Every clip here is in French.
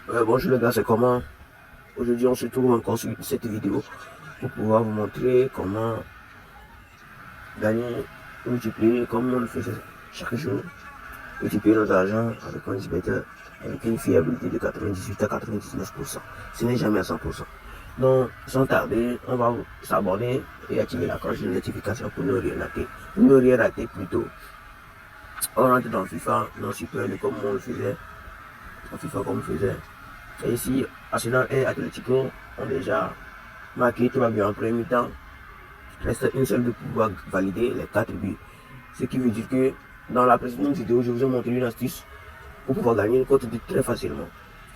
Bonjour les gars, c'est comment? Aujourd'hui on se trouve encore sur cette vidéo pour pouvoir vous montrer comment gagner, multiplier comme on le faisait chaque jour, multiplier notre argent avec un XBET avec une fiabilité de 98 à 99%. Ce n'est jamais à 100%. Donc sans tarder, on va s'abonner et activer la cloche de notification pour ne rien rater. Pour ne rien rater plutôt. On rentre dans FIFA, dans Super League comme on le faisait, dans FIFA comme on le faisait. Et ici, Arsenal et Atletico ont déjà marqué 3 buts en premier mi-temps. Il reste une seule de pouvoir valider les 4 buts. Ce qui veut dire que dans la précédente vidéo, je vous ai montré une astuce pour pouvoir gagner une cote très facilement.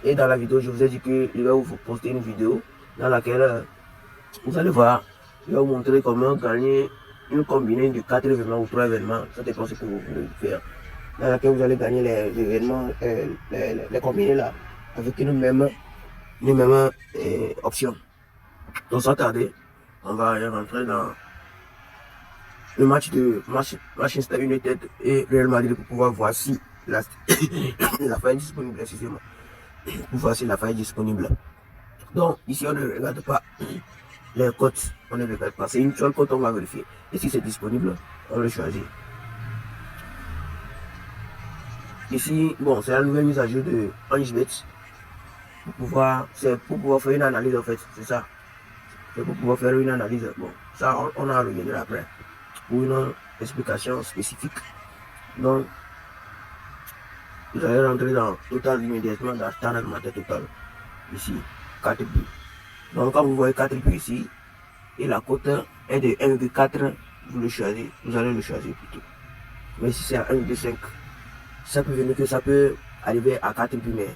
Et dans la vidéo, je vous ai dit que je vais vous poster une vidéo dans laquelle vous allez voir, je vais vous montrer comment gagner une combinée de 4 événements ou 3 événements. Ça dépend de ce que vous voulez faire. Dans laquelle vous allez gagner les événements, les combinés là, avec une même option. Donc sans tarder, on va rentrer dans le match de Manchester United et Real Madrid pour pouvoir voir si la, la faille est disponible, excusez-moi, pour voir si la faille est disponible. Donc ici on ne regarde pas les cotes, on ne regarde pas, c'est une seule cote, on va vérifier. Et si c'est disponible, on le choisit. Ici, bon, c'est la nouvelle mise à jour de OngeBet c'est pour pouvoir faire une analyse en fait, c'est ça. C'est pour pouvoir faire une analyse. Bon, ça on a regardé après pour une explication spécifique. Donc, vous allez rentrer dans total immédiatement dans standard matin total. Ici, 4 buts. Donc, quand vous voyez 4 buts ici, et la cote est de 1,4, vous le choisissez, vous allez le choisir plutôt. Mais si c'est à 1,5, ça peut venir que ça peut arriver à 4 buts, mais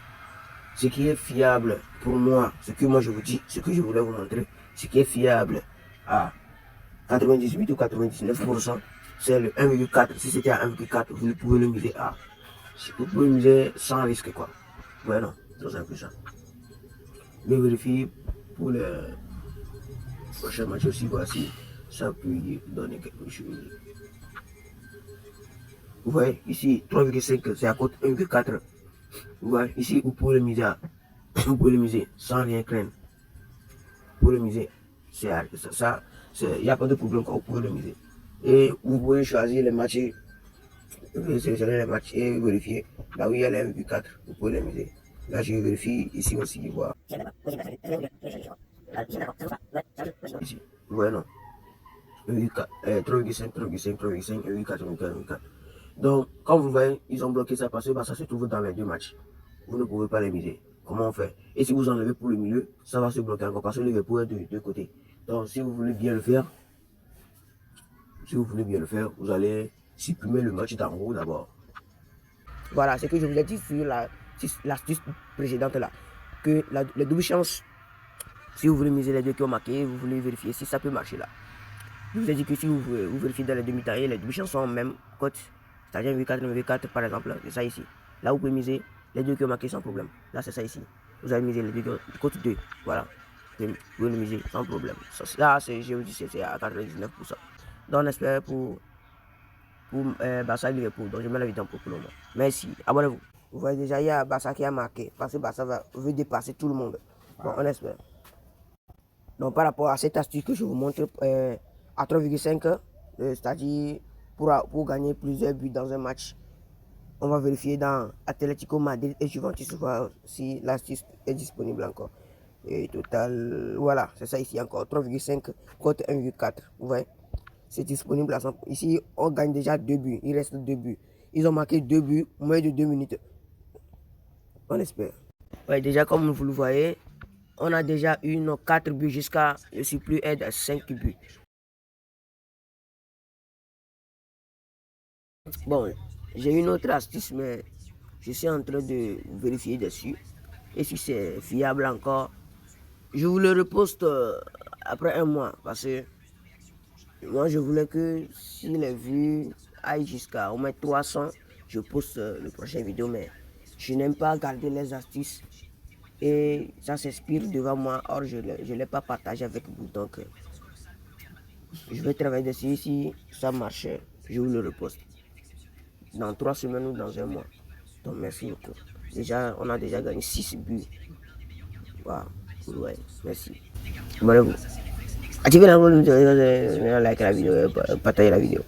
ce qui est fiable pour moi, ce que moi je vous dis, ce que je voulais vous montrer, ce qui est fiable à 98 ou 99%, c'est le 1,4. Si c'était à 1,4, vous pouvez le miser à. Vous pouvez le miser sans risque, quoi. Voilà, c'est un peu ça. Je vérifie pour le prochain match aussi, voici. Ça peut donner quelque chose. Vous voyez, ici, 3,5, c'est à côté 1,4. Vous voyez, ici, vous pouvez le miser vous pouvez le miser sans rien craindre. Vous pouvez le miser. Ça, il n'y a pas de problème quand vous pouvez le miser. Et vous pouvez choisir les matchs. Vous pouvez sélectionner les matchs et vérifier. Là où il y a les 1,4, vous pouvez les miser. Là, je vérifie ici aussi, voir. Ici, vous voyez, non. 3,5, 3,5, 3,5, 1,4, 1,4, 1,4. Donc, quand vous voyez, ils ont bloqué ça parce que ça se trouve dans les deux matchs. Vous ne pouvez pas les miser. Comment on fait? Et si vous enlevez pour le milieu, ça va se bloquer encore parce que le Liverpool est de deux côtés. Donc, si vous voulez bien le faire, vous allez supprimer le match d'en haut d'abord. Voilà, c'est ce que je vous ai dit sur l'astuce précédente là. Que les doubles chances, si vous voulez miser les deux qui ont marqué, vous voulez vérifier si ça peut marcher là. Je vous ai dit que si vous vérifiez dans les demi-temps, les doubles chances sont en même cote. C'est-à-dire V4, V4 par exemple, c'est ça ici. Là, vous pouvez miser les deux qui ont marqué sans problème. Là, c'est ça ici. Vous allez miser les deux qui ont cote 2. Voilà. Vous pouvez le miser sans problème. Là, je vous dis, c'est à 99%. Donc, on espère pour Barça et Liverpool. Donc, je mets la vidéo pour le moment. Merci. Abonnez-vous. Vous voyez déjà, il y a Barça qui a marqué. Parce que Barça veut dépasser tout le monde. Bon, on espère. Donc, par rapport à cette astuce que je vous montre à 3,5, c'est-à-dire pour gagner plusieurs buts dans un match, on va vérifier dans Atlético Madrid et Juventus voir si l'astuce est disponible encore. Et total, voilà, c'est ça ici encore, 3,5 contre 1,4. Vous voyez, c'est disponible à 100. Ici, on gagne déjà 2 buts, il reste 2 buts. Ils ont marqué 2 buts, moins de 2 minutes. On espère. Ouais, déjà, comme vous le voyez, on a déjà eu nos 4 buts jusqu'à le surplus est de 5 buts. Bon, j'ai une autre astuce, mais je suis en train de vérifier dessus. Et si c'est fiable encore, je vous le reposte après un mois. Parce que moi, je voulais que si les vues aillent jusqu'à au moins 300, je poste le prochain vidéo. Mais je n'aime pas garder les astuces. Et ça s'inspire devant moi. Or, je ne l'ai pas partagé avec vous. Donc, je vais travailler dessus. Si ça marche, je vous le reposte dans 3 semaines ou dans un mois. Donc, merci beaucoup. Déjà, on a déjà gagné 6 buts. Wow. Ouais, merci. Abonnez-vous. Activez la cloche, like la vidéo, partagez la vidéo.